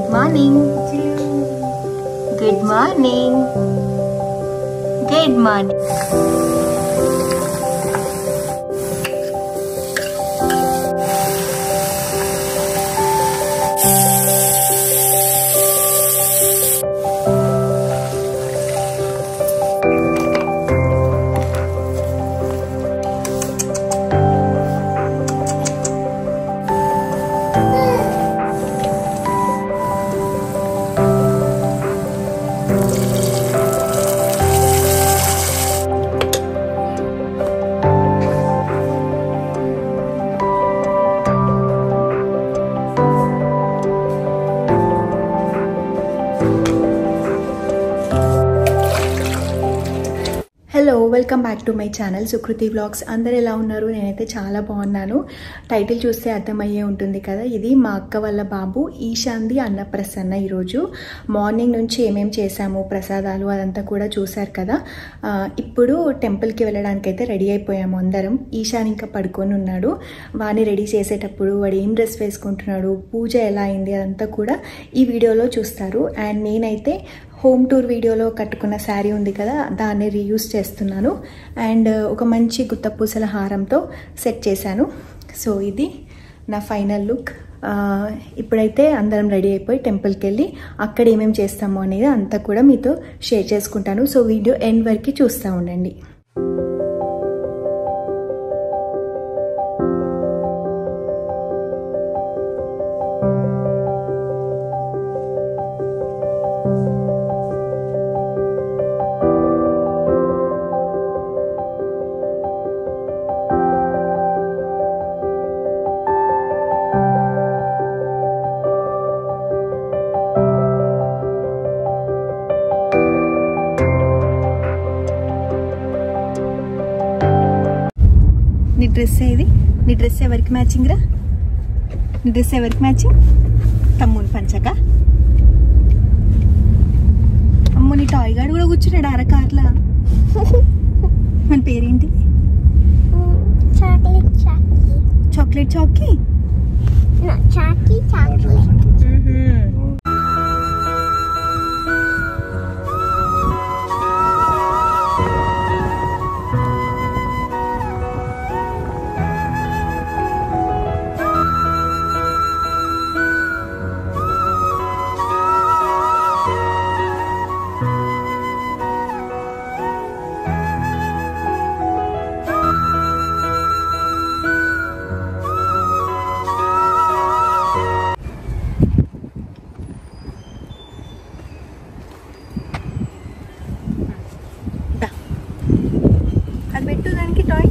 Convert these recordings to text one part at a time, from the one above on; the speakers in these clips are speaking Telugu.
Good morning. Good morning. Good morning. Hello, welcome back to my channel Sukriti vlogs. అందరు ఎలా ఉన్నారు? నేనైతే చాలా బాగున్నాను. టైటిల్ చూస్తే అర్థమయ్యే ఉంటుంది కదా, ఇది మా అక్క వాళ్ళ బాబు ఈశాంది అన్నప్రసన్న. ఈరోజు మార్నింగ్ నుంచి ఏమేమి చేశాము, ప్రసాదాలు అదంతా కూడా చూశారు కదా. ఇప్పుడు టెంపుల్కి వెళ్ళడానికి అయితే రెడీ అయిపోయాము అందరం. ఈశాన్ ఇంకా పడుకొని ఉన్నాడు. వాడిని రెడీ చేసేటప్పుడు వాడు ఏం డ్రెస్ వేసుకుంటున్నాడు, పూజ ఎలా అయింది అదంతా కూడా ఈ వీడియోలో చూస్తారు. అండ్ నేనైతే హోమ్ టూర్ వీడియోలో కట్టుకున్న శారీ ఉంది కదా, దాన్ని రీయూజ్ చేస్తున్నాను. అండ్ ఒక మంచి గుత్తపూసల హారంతో సెట్ చేశాను. సో ఇది నా ఫైనల్ లుక్. ఇప్పుడైతే అందరం రెడీ అయిపోయి టెంపుల్కి వెళ్ళి అక్కడ ఏమేమి చేస్తామో అనేది అంతా కూడా మీతో షేర్ చేసుకుంటాను. సో వీడియో ఎండ్ వరకు చూస్తూ ఉండండి. నీ డ్రెస్ ఏది? నీ డ్రెస్ ఎవరికి మ్యాచింగ్ రా? నీ డ్రెస్ ఎవరికి మ్యాచింగ్? తమ్ముని పంచక. అమ్మ, నీ టాయ్ గాడు కూడా కూర్చున్నాడు అర కార్లా. మన పేరేంటి? చాక్లెట్ చాకీ. అది పెట్టు దానికి టాయ్.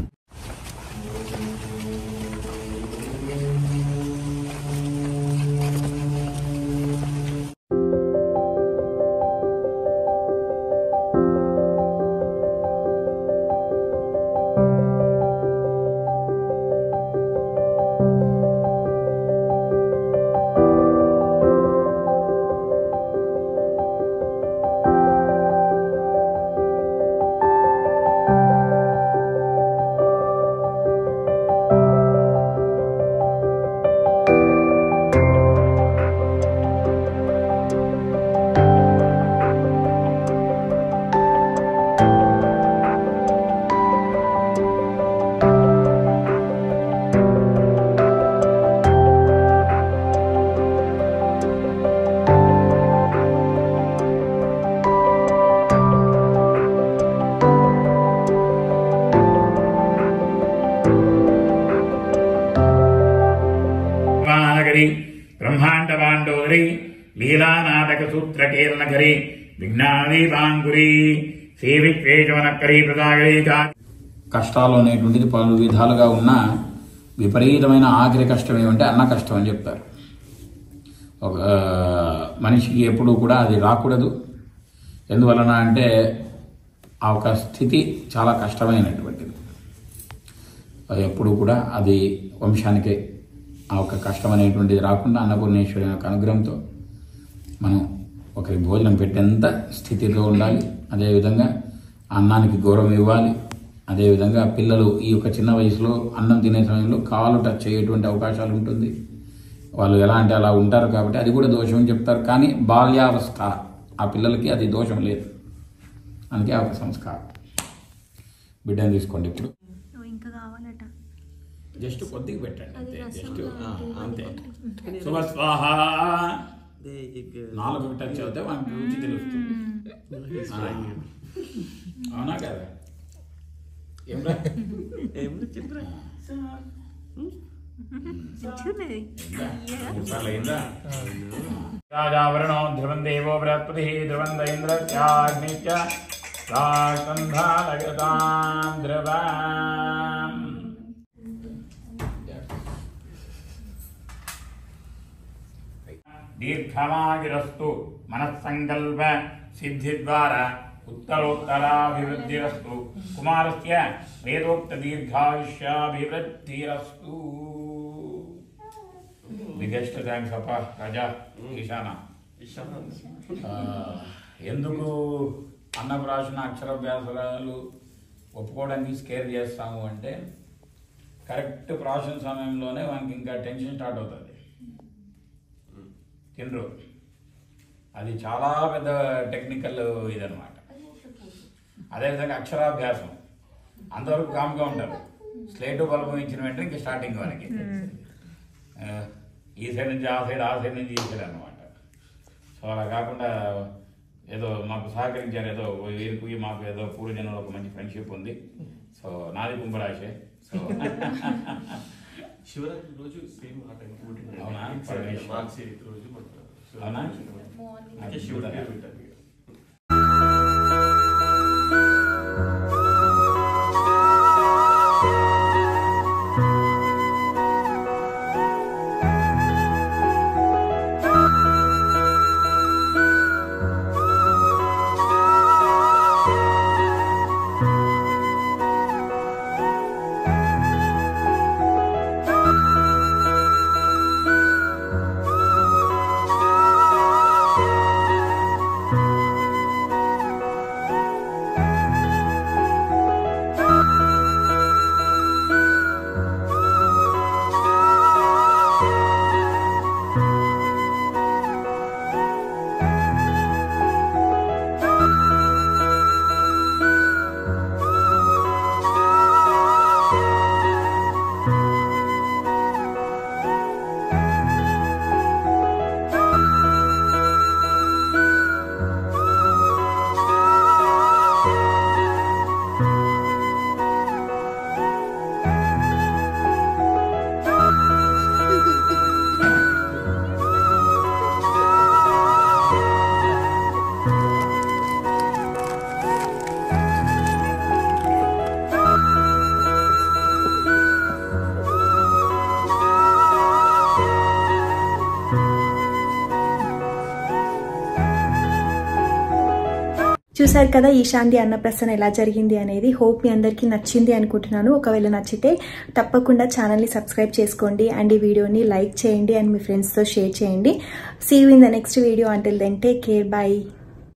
ब्रह्मांड बांडोदरी लीला नाटक सूत्र केलनगरी विज्ञानी बांगुरी సేవిశ్వేశవనక్కరీ ప్రదాగరీగా. కష్టాలు అనేటువంటిది పలు విధాలుగా ఉన్న విపరీతమైన ఆఖరి కష్టం ఏమంటే అన్న కష్టం అని చెప్తారు. ఒక మనిషికి ఎప్పుడూ కూడా అది రాకూడదు. ఎందువలన అంటే ఆ ఒక స్థితి చాలా కష్టమైనటువంటిది. ఎప్పుడు కూడా అది వంశానికే ఆ ఒక కష్టం అనేటువంటిది రాకుండా అన్నపూర్ణేశ్వరి యొక్క అనుగ్రహంతో మనం ఒకరి భోజనం పెట్టేంత స్థితిలో ఉండాలి. అదేవిధంగా అన్నానికి గౌరవం ఇవ్వాలి. అదేవిధంగా పిల్లలు ఈ యొక్క చిన్న వయసులో అన్నం తినే సమయంలో కాలు టచ్ అయ్యేటువంటి అవకాశాలు ఉంటుంది. వాళ్ళు ఎలా అంటే అలా ఉంటారు కాబట్టి అది కూడా దోషం అని చెప్తారు. కానీ బాల్యావస్థ ఆ పిల్లలకి అది దోషం లేదు, అందుకే ఆ ఒక సంస్కారం. బిడ్డను తీసుకోండి. ఇప్పుడు ఇంకా కావాలట, జస్ట్ కొద్దిగా పెట్టండి అంతే, జస్ట్ అంతే. శుభస్వాహ 4 టచ్ అవుతే మనకి రుచి తెలుస్తుంది. అవునా కదా? రాజావరణో ధ్రువం దేవో బృహస్పతి ధ్రువం ఇంద్రగ్నిశ్చ రాజంధాలగతాం ధ్రువం. దీర్ఘమాగిరస్తు మనస్సంకల్ప సిద్ధిద్వారా ఉత్తరోత్తరాభివృద్ధిరస్తు. కుమారస్య వేదోక్త దీర్ఘాయుష్యాభివృద్ధిరస్తు. బిగ్గెస్ట్ థ్యాంక్స్ అప్ప రాజా ఈశాన. ఎందుకు అన్నప్రాశన అక్షరాభ్యాసాలు ఒప్పుకోవడానికి స్కేర్ చేస్తాము అంటే, కరెక్ట్ ప్రాశన సమయంలోనే మనకి ఇంకా టెన్షన్ స్టార్ట్ అవుతుంది. తినరు, అది చాలా పెద్ద టెక్నికల్ ఇదనమాట. అదేవిధంగా అక్షరాభ్యాసం అంతవరకు కామ్గా ఉంటారు. స్లేటు బల్బం ఇచ్చిన వెంటనే ఇంకా స్టార్టింగ్ మనకి ఈ సైడ్ నుంచి ఆ సైడ్, ఆ సైడ్ నుంచి ఈ సైడ్ అనమాట. సో అలా కాకుండా ఏదో మాకు సహకరించారు, ఏదో వీరికి మాకు ఏదో పూర్వజనంలో ఒక మంచి ఫ్రెండ్షిప్ ఉంది. సో నాది కుంభరాశే. సో శివరాత్రి రోజు సేమ్ ఆ టైం అవునా? అవునా? శివుడు చూసారు కదా ఈశాంతి అన్నప్రసన్న ఎలా జరిగింది అనేది. హోప్ మీ అందరికీ నచ్చింది అనుకుంటున్నాను. ఒకవేళ నచ్చితే తప్పకుండా ఛానల్ని సబ్స్క్రైబ్ చేసుకోండి అండ్ ఈ వీడియోని లైక్ చేయండి అండ్ మీ ఫ్రెండ్స్తో షేర్ చేయండి. See you in the next video. Until then take care. By.